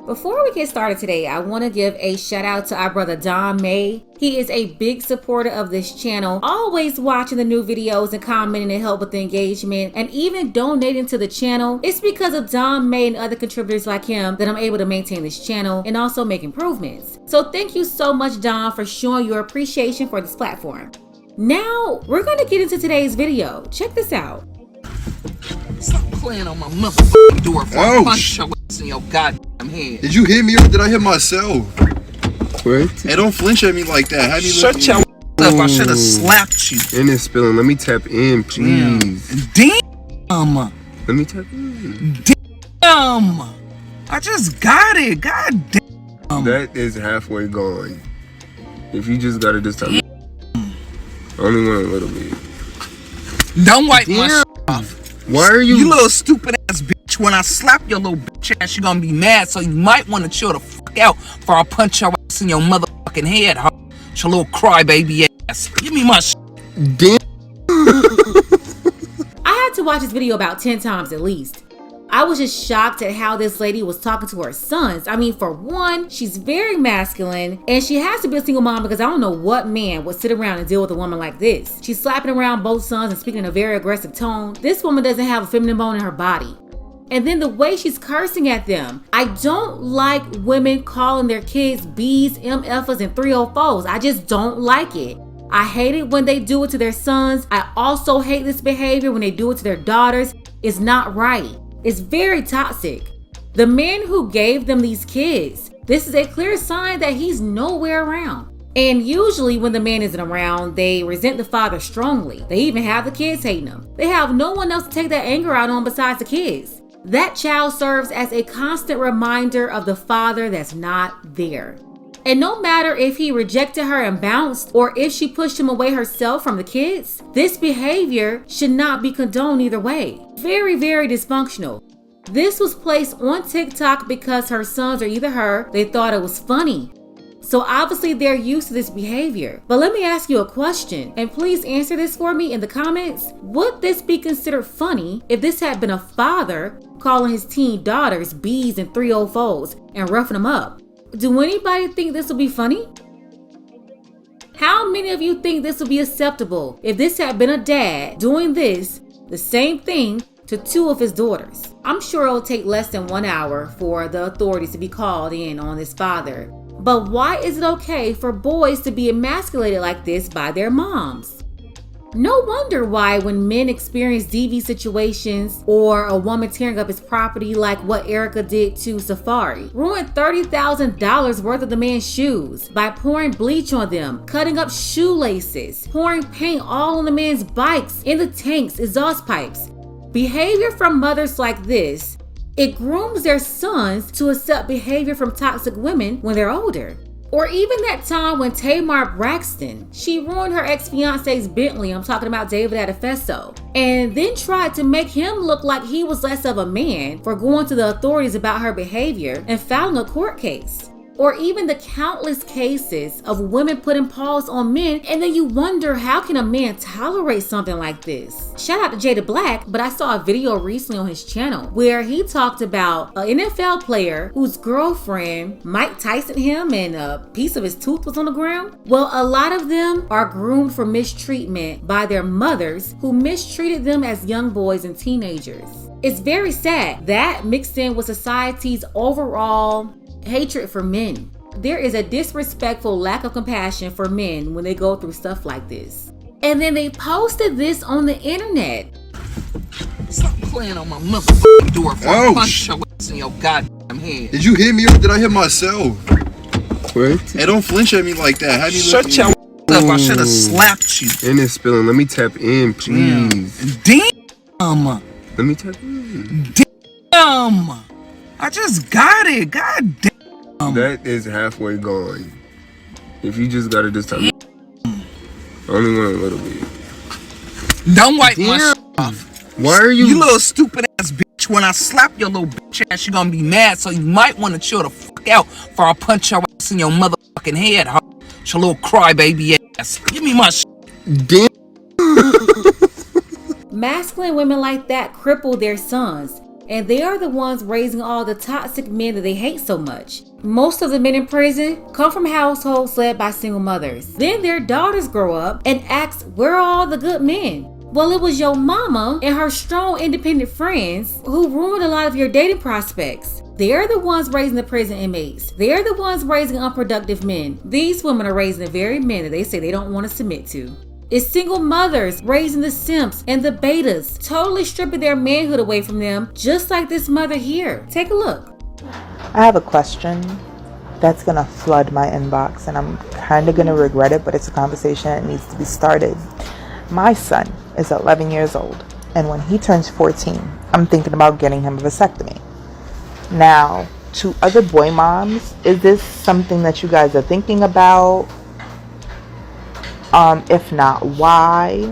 Before we get started today, I want to give a shout out to our brother Don May. He is a big supporter of this channel, always watching the new videos and commenting to help with the engagement and even donating to the channel. It's because of Don May and other contributors like him that I'm able to maintain this channel and also make improvements. So thank you so much, Don, for showing your appreciation for this platform. Now, we're going to get into today's video. Check this out. Stop playing on my motherfucking door before I punch your ass in your goddamn head. Did you hit me or did I hit myself? What? Hey, don't flinch at me like that. How do you shut your up? I should have slapped you. And it's spilling. Let me tap in, please. Damn. Let me tap in. Damn. I just got it. God damn. That is halfway gone. If you just got it this time. Only one a little bit. Don't wipe my shit off. Why are you? You little stupid ass bitch. When I slap your little bitch ass, you gonna be mad. So you might want to chill the fuck out before I punch your ass in your motherfucking head, huh? Your little crybaby ass. Give me my shit. Damn. I had to watch this video about 10 times at least. I was just shocked at how this lady was talking to her sons. I mean, for one, she's very masculine and she has to be a single mom because I don't know what man would sit around and deal with a woman like this. She's slapping around both sons and speaking in a very aggressive tone. This woman doesn't have a feminine bone in her body. And then the way she's cursing at them. I don't like women calling their kids B's, MFers, and 304s. I just don't like it. I hate it when they do it to their sons. I also hate this behavior when they do it to their daughters. It's not right. It's very toxic. The man who gave them these kids, this is a clear sign that he's nowhere around. And usually when the man isn't around, they resent the father strongly. They even have the kids hating him. They have no one else to take that anger out on besides the kids. That child serves as a constant reminder of the father that's not there. And no matter if he rejected her and bounced or if she pushed him away herself from the kids, this behavior should not be condoned either way. Very, very dysfunctional. This was placed on TikTok because her sons or either her, they thought it was funny. So obviously they're used to this behavior. But let me ask you a question, and please answer this for me in the comments. Would this be considered funny if this had been a father calling his teen daughters B's and 304s and roughing them up? Do anybody think this will be funny? How many of you think this will be acceptable if this had been a dad doing this, the same thing, to two of his daughters? I'm sure it'll take less than 1 hour for the authorities to be called in on this father. But why is it okay for boys to be emasculated like this by their moms? No wonder why when men experience DV situations or a woman tearing up his property like what Erica did to Safari, ruined $30,000 worth of the man's shoes by pouring bleach on them, cutting up shoelaces, pouring paint all on the man's bikes, in the tanks, exhaust pipes. Behavior from mothers like this, it grooms their sons to accept behavior from toxic women when they're older. Or even that time when Tamar Braxton, she ruined her ex-fiance's Bentley, I'm talking about David Adefeso, and then tried to make him look like he was less of a man for going to the authorities about her behavior and filing a court case. Or even the countless cases of women putting paws on men, and then you wonder, how can a man tolerate something like this? Shout out to Jada Black, but I saw a video recently on his channel where he talked about an NFL player whose girlfriend Mike Tyson him and a piece of his tooth was on the ground. Well, a lot of them are groomed for mistreatment by their mothers who mistreated them as young boys and teenagers. It's very sad that mixed in with society's overall hatred for men. There is a disrespectful lack of compassion for men when they go through stuff like this. And then they posted this on the internet. Stop playing on my motherfucking door before I punch your ass in your goddamn head. Did you hit me or did I hit myself? What? Hey, don't flinch at me like that. How do you shut your up? I should have slapped you. And it's spilling. Let me tap in, please. Damn. Let me tap in. Damn. I just got it. God damn. That is halfway gone. If you just got it this time. Only one a little bit. Don't wipe my shit off. Why are you? You little stupid ass bitch. When I slap your little bitch ass, you gonna be mad. So you might want to chill the fuck out before I punch your ass in your motherfucking head, huh? Your little crybaby ass. Give me my shit. Damn. Masculine women like that cripple their sons. And they are the ones raising all the toxic men that they hate so much. Most of the men in prison come from households led by single mothers. Then their daughters grow up and ask, where are all the good men? Well, it was your mama and her strong independent friends who ruined a lot of your dating prospects. They're the ones raising the prison inmates. They're the ones raising unproductive men. These women are raising the very men that they say they don't want to submit to. It's single mothers raising the simps and the betas, totally stripping their manhood away from them, just like this mother here. Take a look. I have a question that's going to flood my inbox, and I'm kind of going to regret it, but it's a conversation that needs to be started. My son is 11 years old, and when he turns 14, I'm thinking about getting him a vasectomy. Now, to other boy moms, is this something that you guys are thinking about? If not, why?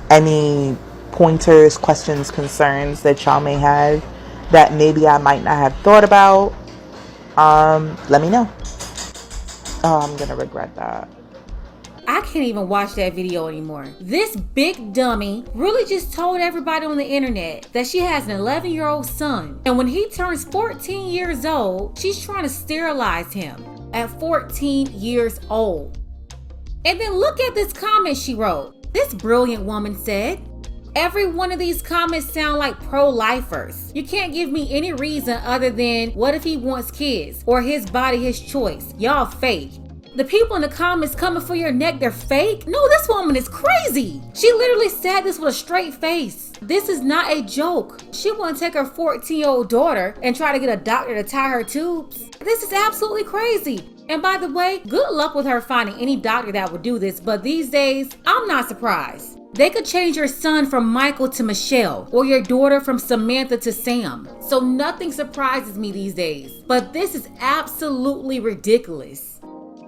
Any pointers, questions, concerns that y'all may have that maybe I might not have thought about? Let me know. Oh, I'm gonna regret that. I can't even watch that video anymore. This big dummy really just told everybody on the internet that she has an 11-year-old son. And when he turns 14 years old, she's trying to sterilize him at 14 years old. And then look at this comment she wrote. This brilliant woman said, every one of these comments sound like pro-lifers. You can't give me any reason other than what if he wants kids or his body, his choice. Y'all fake. The people in the comments coming for your neck, they're fake? No, this woman is crazy. She literally said this with a straight face. This is not a joke. She wouldn't take her 14-year-old daughter and try to get a doctor to tie her tubes. This is absolutely crazy. And by the way, good luck with her finding any doctor that would do this, but these days, I'm not surprised. They could change your son from Michael to Michelle, or your daughter from Samantha to Sam. So nothing surprises me these days. But this is absolutely ridiculous.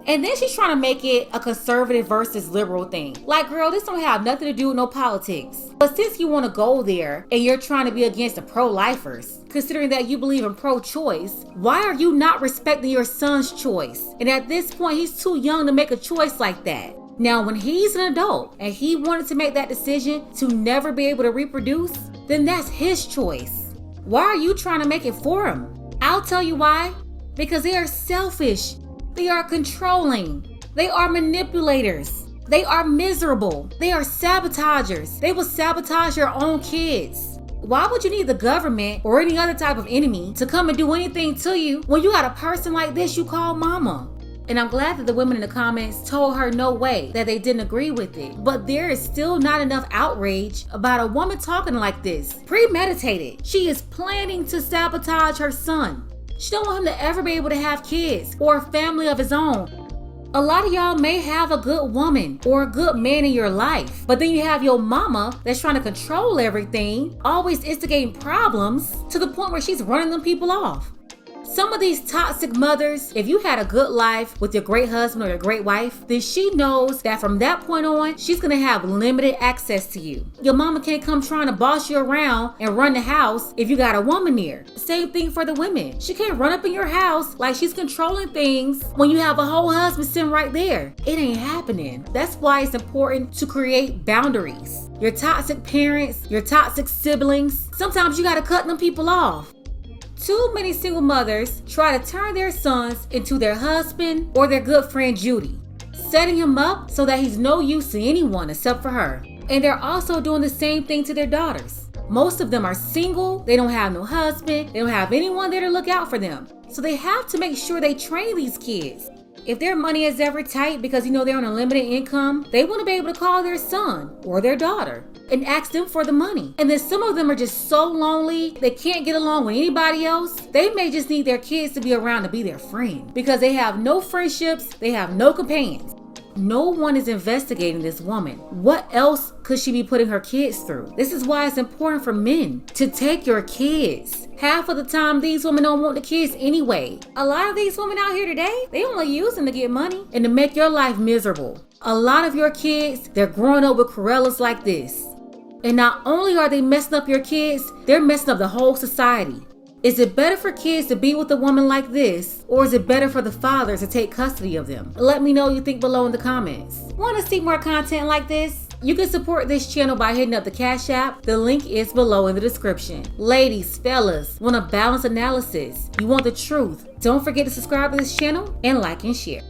And then she's trying to make it a conservative versus liberal thing. Like, girl, this don't have nothing to do with no politics. But since you want to go there and you're trying to be against the pro-lifers, considering that you believe in pro-choice, why are you not respecting your son's choice? And at this point, he's too young to make a choice like that. Now, when he's an adult and he wanted to make that decision to never be able to reproduce, then that's his choice. Why are you trying to make it for him? I'll tell you why. Because they are selfish. They are controlling. They are manipulators. They are miserable. They are sabotagers. They will sabotage your own kids. Why would you need the government or any other type of enemy to come and do anything to you when you got a person like this you call mama? And I'm glad that the women in the comments told her no way, that they didn't agree with it. But there is still not enough outrage about a woman talking like this. Premeditated. She is planning to sabotage her son. She don't want him to ever be able to have kids or a family of his own. A lot of y'all may have a good woman or a good man in your life, but then you have your mama that's trying to control everything, always instigating problems to the point where she's running them people off. Some of these toxic mothers, if you had a good life with your great husband or your great wife, then she knows that from that point on, she's going to have limited access to you. Your mama can't come trying to boss you around and run the house if you got a woman there. Same thing for the women. She can't run up in your house like she's controlling things when you have a whole husband sitting right there. It ain't happening. That's why it's important to create boundaries. Your toxic parents, your toxic siblings, sometimes you got to cut them people off. Too many single mothers try to turn their sons into their husband or their good friend Judy, setting him up so that he's no use to anyone except for her. And they're also doing the same thing to their daughters. Most of them are single, they don't have no husband, they don't have anyone there to look out for them. So they have to make sure they train these kids. If their money is ever tight because they're on a limited income, they want to be able to call their son or their daughter and ask them for the money. And then some of them are just so lonely, they can't get along with anybody else. They may just need their kids to be around to be their friend because they have no friendships, they have no companions. No one is investigating this woman. What else could she be putting her kids through? This is why it's important for men to take your kids. Half of the time, these women don't want the kids anyway. A lot of these women out here today, they only use them to get money and to make your life miserable. A lot of your kids, they're growing up with Corellas like this. And not only are they messing up your kids, they're messing up the whole society. Is it better for kids to be with a woman like this, or is it better for the fathers to take custody of them? Let me know what you think below in the comments. Want to see more content like this? You can support this channel by hitting up the Cash App. The link is below in the description. Ladies, fellas, want a balanced analysis? You want the truth? Don't forget to subscribe to this channel and like and share.